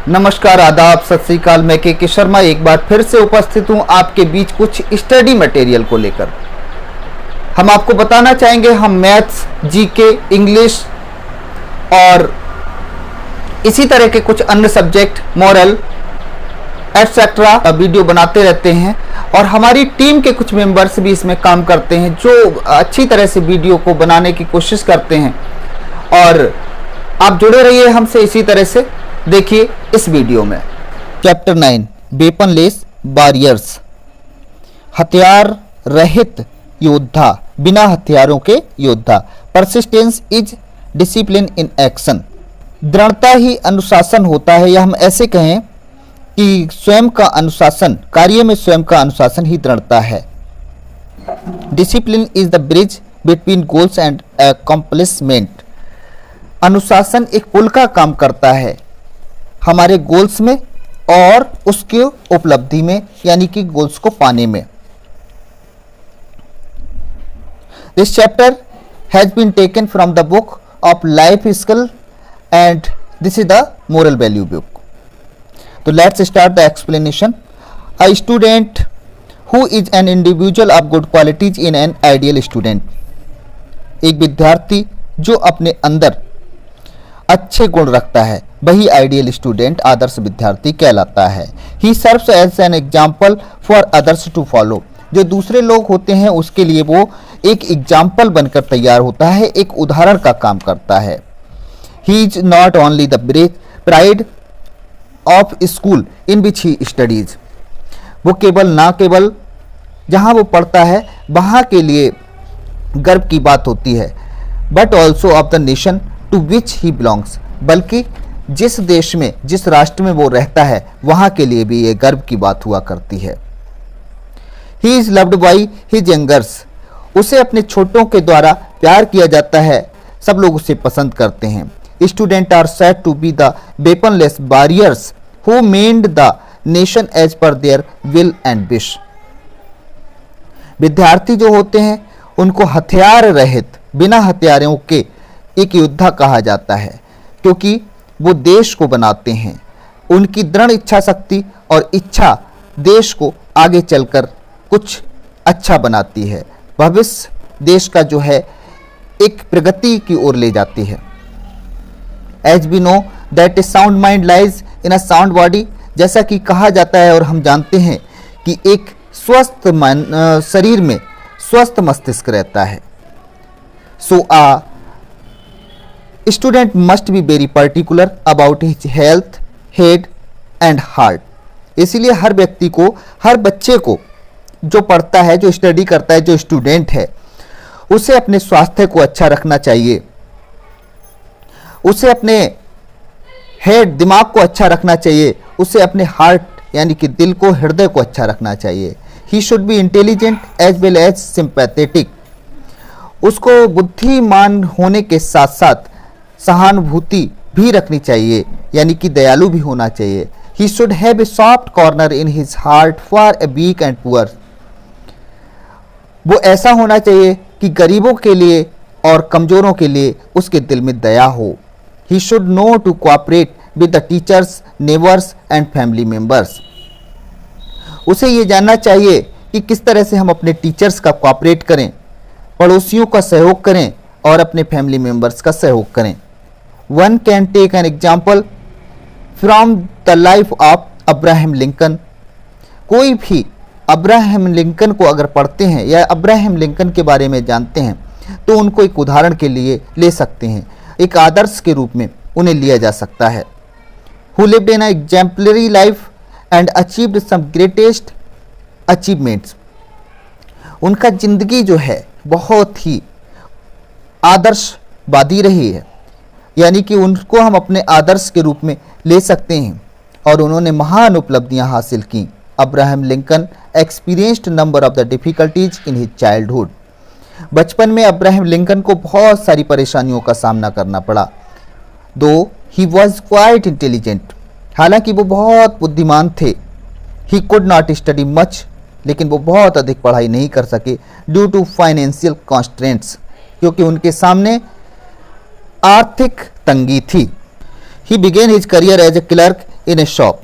नमस्कार, आदाब, सत श्री अकाल। मैं के शर्मा एक बार फिर से उपस्थित हूं आपके बीच कुछ स्टडी मटेरियल को लेकर। हम आपको बताना चाहेंगे, हम मैथ्स, जीके, इंग्लिश और इसी तरह के कुछ अन्य सब्जेक्ट, मॉरल एटसेट्रा वीडियो बनाते रहते हैं और हमारी टीम के कुछ मेंबर्स भी इसमें काम करते हैं जो अच्छी तरह से वीडियो को बनाने की कोशिश करते हैं। और आप जुड़े रहिए हमसे इसी तरह से। देखिए इस वीडियो में चैप्टर 9 वेपनलेस वॉरियर्स, हथियार रहित योद्धा, बिना हथियारों के योद्धा। Persistence is discipline in action, दृढ़ता ही अनुशासन होता है, या हम ऐसे कहें कि स्वयं का अनुशासन, कार्य में स्वयं का अनुशासन ही दृढ़ता है। Discipline is the bridge between goals and accomplishment, अनुशासन एक पुल का काम करता है हमारे गोल्स में और उसके उपलब्धि में, यानी कि गोल्स को पाने में। This chapter has been taken from the book of life skill and this is the moral value book. तो let's start the explanation. A student who is an individual of good qualities in an ideal student, एक विद्यार्थी जो अपने अंदर अच्छे गुण रखता है वही आइडियल स्टूडेंट, आदर्श विद्यार्थी कहलाता है। He serves as an example for others to follow, जो दूसरे लोग होते हैं उसके लिए वो एक एग्जाम्पल बनकर तैयार होता है, एक उदाहरण का काम करता है। He is not only the pride of school in which he studies, वो केवल जहाँ वो पढ़ता है वहाँ के लिए गर्व की बात होती है, but also of the nation to which he belongs, बल्कि जिस देश में, जिस राष्ट्र में वो रहता है वहाँ के लिए भी ये गर्व की बात हुआ करती है। He is loved by his youngers, उसे अपने छोटों के द्वारा प्यार किया जाता है, सब लोग उसे पसंद करते हैं। Student are said to be the weaponless warriors who mend the nation as per their will and wish, विद्यार्थी जो होते हैं उनको हथियार रहित, बिना हथियारों के एक योद्धा कहा जाता है, क्योंकि वो देश को बनाते हैं। उनकी दृढ़ इच्छा शक्ति और इच्छा देश को आगे चलकर कुछ अच्छा बनाती है, भविष्य देश का जो है एक प्रगति की ओर ले जाती है। As we know that a sound mind lies in a sound body, जैसा कि कहा जाता है और हम जानते हैं कि एक स्वस्थ शरीर में स्वस्थ मस्तिष्क रहता है। So student must be very particular about his health, head and heart, इसीलिए हर व्यक्ति को, हर बच्चे को जो पढ़ता है, जो स्टडी करता है, जो स्टूडेंट है, उसे अपने स्वास्थ्य को अच्छा रखना चाहिए, उसे अपने हेड, दिमाग को अच्छा रखना चाहिए, उसे अपने हार्ट यानी कि दिल को, हृदय को अच्छा रखना चाहिए। He should be intelligent as well as sympathetic, उसको बुद्धिमान होने के साथ साथ सहानुभूति भी रखनी चाहिए, यानी कि दयालु भी होना चाहिए। He should have a soft corner in his heart for a weak and poor, वो ऐसा होना चाहिए कि गरीबों के लिए और कमजोरों के लिए उसके दिल में दया हो। He should know to cooperate with the teachers, neighbours and family members, उसे ये जानना चाहिए कि किस तरह से हम अपने टीचर्स का कोऑपरेट करें, पड़ोसियों का सहयोग करें और अपने फैमिली मेंबर्स का सहयोग करें। One can take an example from the life of Abraham Lincoln, कोई भी अब्राहम लिंकन को अगर पढ़ते हैं या अब्राहम लिंकन के बारे में जानते हैं तो उनको एक उदाहरण के लिए ले सकते हैं, एक आदर्श के रूप में उन्हें लिया जा सकता है। Who lived in an exemplary life and achieved some greatest achievements, उनका जिंदगी जो है बहुत ही आदर्शवादी रही है, यानी कि उनको हम अपने आदर्श के रूप में ले सकते हैं और उन्होंने महान उपलब्धियां हासिल की। Abraham Lincoln experienced number of the difficulties in his childhood, बचपन में अब्राहम लिंकन को बहुत सारी परेशानियों का सामना करना पड़ा। दो ही वॉज क्वाइट इंटेलिजेंट, हालांकि वो बहुत बुद्धिमान थे। He could not study much, लेकिन वो बहुत अधिक पढ़ाई नहीं कर सके ड्यू टू फाइनेंशियल कॉन्स्ट्रेंट्स, क्योंकि उनके सामने आर्थिक तंगी थी। He began his career as a clerk in a shop.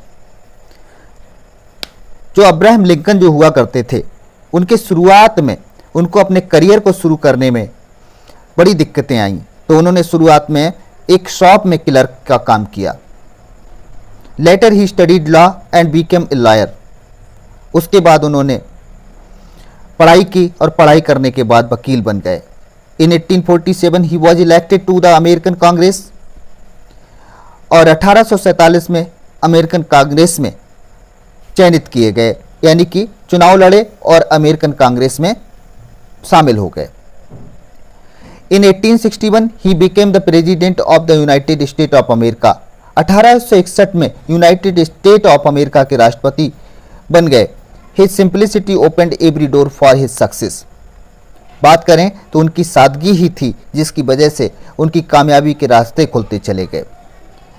जो अब्राहम लिंकन जो हुआ करते थे, उनके शुरुआत में उनको अपने करियर को शुरू करने में बड़ी दिक्कतें आईं, तो उन्होंने शुरुआत में एक शॉप में क्लर्क का काम किया। Later he studied law and became a lawyer. उसके बाद उन्होंने पढ़ाई की और पढ़ाई करने के बाद वकील बन गए। In 1847 he was elected to the American Congress, और 1847 में अमेरिकन कांग्रेस में चयनित किए गए, यानी कि चुनाव लड़े और अमेरिकन कांग्रेस में शामिल हो गए। इन 1861 he became the president of the United state of America. 1861 में यूनाइटेड स्टेट ऑफ अमेरिका के राष्ट्रपति बन गए। His simplicity opened every door for his success. बात करें तो उनकी सादगी ही थी जिसकी वजह से उनकी कामयाबी के रास्ते खुलते चले गए।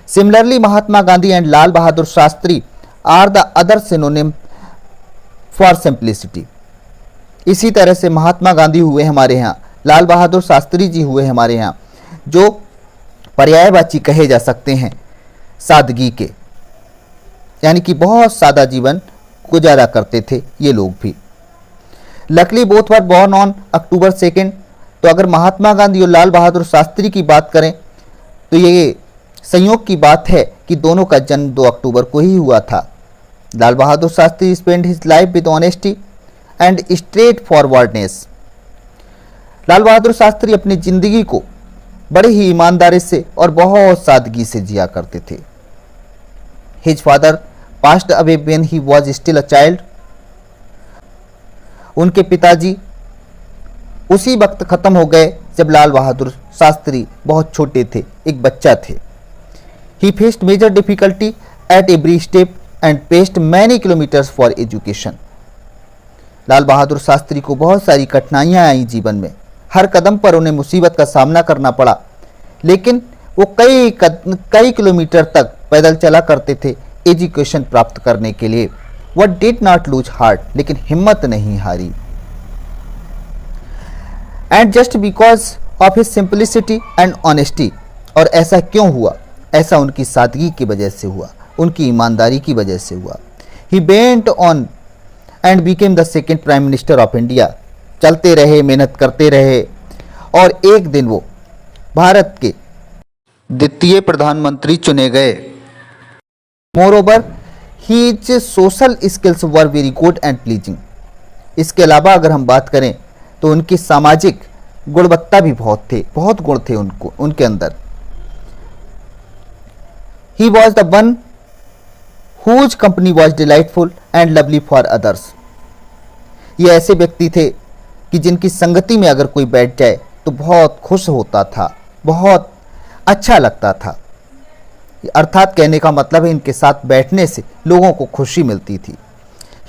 Similarly Mahatma Gandhi and Lal Bahadur Shastri are the other synonym for simplicity. इसी तरह से महात्मा गांधी हुए हमारे यहाँ, लाल बहादुर शास्त्री जी हुए हमारे यहाँ, जो पर्यायवाची कहे जा सकते हैं सादगी के, यानी कि बहुत सादा जीवन गुजारा करते थे ये लोग भी। Luckily both were born on October 2। तो अगर महात्मा गांधी और लाल बहादुर शास्त्री की बात करें तो ये संयोग की बात है कि दोनों का जन्म 2 अक्टूबर को ही हुआ था। Lal Bahadur Shastri spend his life with honesty and straightforwardness. Lal Bahadur Shastri अपनी जिंदगी को बड़े ही ईमानदारी से और बहुत सादगी से जिया करते थे। His father passed away when he was still a child. उनके पिताजी उसी वक्त खत्म हो गए जब लाल बहादुर शास्त्री बहुत छोटे थे, एक बच्चा थे। He faced major difficulty at every step and paced many kilometres for education. Lal Bahadur Shastri को बहुत सारी कठिनाइयां आई जीवन में, हर कदम पर उन्हें मुसीबत का सामना करना पड़ा, लेकिन वो कई किलोमीटर तक पैदल चला करते थे एजुकेशन प्राप्त करने के लिए। वह डिड नॉट लूज हार्ट, लेकिन हिम्मत नहीं हारी। And just because of his simplicity and honesty. और ऐसा क्यों हुआ? ऐसा उनकी सादगी की वजह से हुआ, उनकी ईमानदारी की वजह से हुआ। He bent on and became the second prime minister of India. चलते रहे, मेहनत करते रहे, और एक दिन वो भारत के द्वितीय प्रधानमंत्री चुने गए। Moreover his social skills were very good and pleasing. इसके अलावा अगर हम बात करें तो उनकी सामाजिक गुणवत्ता भी बहुत गुण थे उनके अंदर। He was the one whose company was delightful and lovely for others. ये ऐसे व्यक्ति थे कि जिनकी संगति में अगर कोई बैठ जाए तो बहुत खुश होता था, बहुत अच्छा लगता था। अर्थात कहने का मतलब है इनके साथ बैठने से लोगों को खुशी मिलती थी।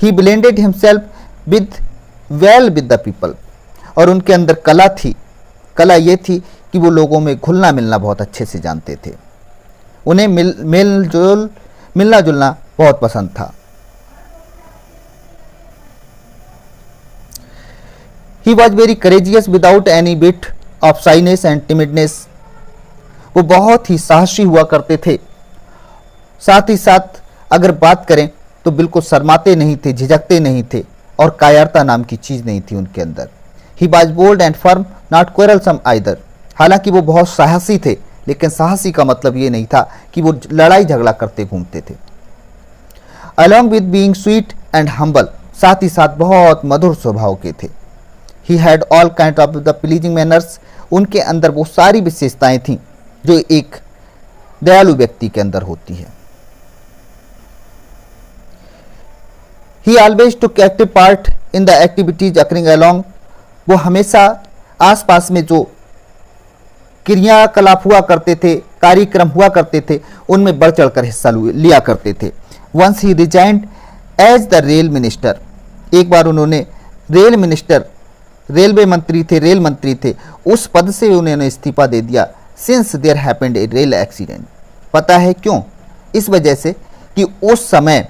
He blended himself well with the people. और उनके अंदर कला थी। कला ये थी कि वो लोगों में घुलना मिलना बहुत अच्छे से जानते थे। उन्हें मिलना जुलना बहुत पसंद था। He was very courageous without any bit of shyness and timidness. वो बहुत ही साहसी हुआ करते थे। साथ ही साथ अगर बात करें तो बिल्कुल शर्माते नहीं थे, झिझकते नहीं थे, और कायरता नाम की चीज नहीं थी उनके अंदर। He was bold and firm not quarrelsome either. हालांकि वो बहुत साहसी थे, लेकिन साहसी का मतलब ये नहीं था कि वो लड़ाई झगड़ा करते घूमते थे। Along with being sweet and humble, साथ ही साथ बहुत मधुर स्वभाव के थे। He had all kind of the pleasing manners. उनके अंदर वो सारी विशेषताएं थीं जो एक दयालु व्यक्ति के अंदर होती है। ही always took active part in the activities occurring along. वो हमेशा आसपास में जो क्रियाकलाप हुआ करते थे, कार्यक्रम हुआ करते थे, उनमें बढ़ चढ़कर हिस्सा लिया करते थे। Once he resigned as the rail minister. एक बार उन्होंने रेल मिनिस्टर, रेलवे मंत्री थे, रेल मंत्री थे, उस पद से उन्होंने इस्तीफा दे दिया। Since there happened a rail accident. पता है क्यों? इस वजह से कि उस समय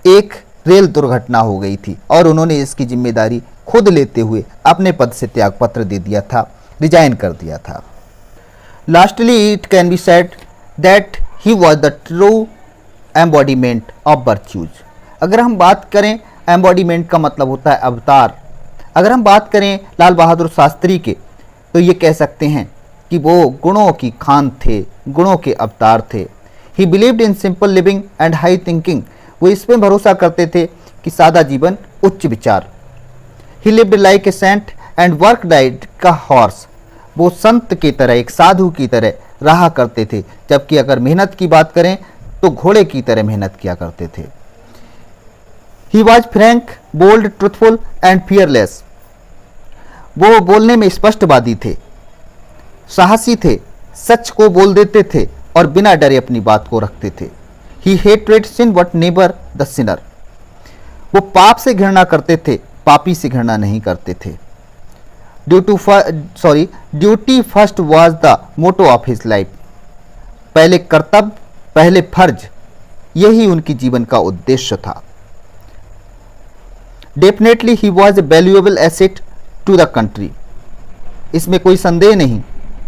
एक रेल दुर्घटना हो गई थी और उन्होंने इसकी जिम्मेदारी खुद लेते हुए अपने पद से त्यागपत्र दे दिया था, रिजाइन कर दिया था। Lastly it can be said that he was the true embodiment of virtues. अगर हम बात करें, एम्बॉडीमेंट का मतलब होता है अवतार। अगर हम बात करें लाल बहादुर शास्त्री के, तो ये कह सकते हैं कि वो गुणों की खान थे, गुणों के अवतार थे। ही believed in simple living and high thinking. वो इसमें भरोसा करते थे कि सादा जीवन उच्च विचार। He lived like a saint and work like का हॉर्स। वो संत की तरह, एक साधु की तरह रहा करते थे, जबकि अगर मेहनत की बात करें तो घोड़े की तरह मेहनत किया करते थे। He was frank, bold, truthful and fearless. वो बोलने में स्पष्टवादी थे, साहसी थे, सच को बोल देते थे और बिना डरे अपनी बात को रखते थे। He hated sin but never the sinner. वो पाप से घृणा करते थे, पापी से घृणा नहीं करते थे। Duty first was the motto of his life. पहले कर्तव्य, पहले फर्ज, यही उनकी जीवन का उद्देश्य था। Definitely he was a valuable asset to the country. इसमें कोई संदेह नहीं,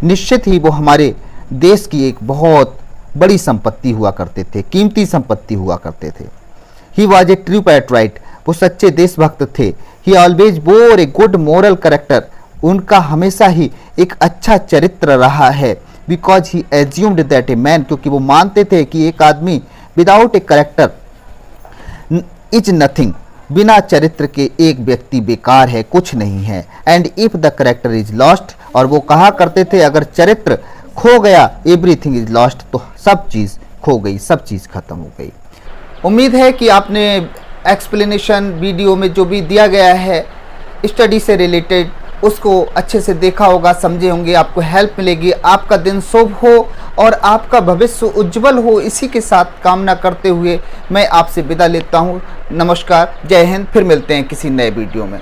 निश्चित ही वो हमारे देश की एक बहुत बड़ी संपत्ति हुआ करते थे, कीमती संपत्ति हुआ करते थे। He was A true patriot. वो सच्चे देशभक्त थे। ही always bore a good moral character. उनका हमेशा ही एक अच्छा चरित्र रहा है। Because he assumed that a man, क्योंकि वो मानते थे कि एक आदमी without a character is nothing. बिना चरित्र के एक व्यक्ति बेकार है, कुछ नहीं है। And if the character is lost, और वो कहा करते थे अगर चरित्र खो गया, एवरीथिंग इज लॉस्ट, तो सब चीज़ खो गई, सब चीज़ खत्म हो गई। उम्मीद है कि आपने एक्सप्लेनेशन वीडियो में जो भी दिया गया है स्टडी से रिलेटेड, उसको अच्छे से देखा होगा, समझे होंगे, आपको हेल्प मिलेगी। आपका दिन शुभ हो और आपका भविष्य उज्जवल हो, इसी के साथ कामना करते हुए मैं आपसे विदा लेता हूँ। नमस्कार, जय हिंद। फिर मिलते हैं किसी नए वीडियो में।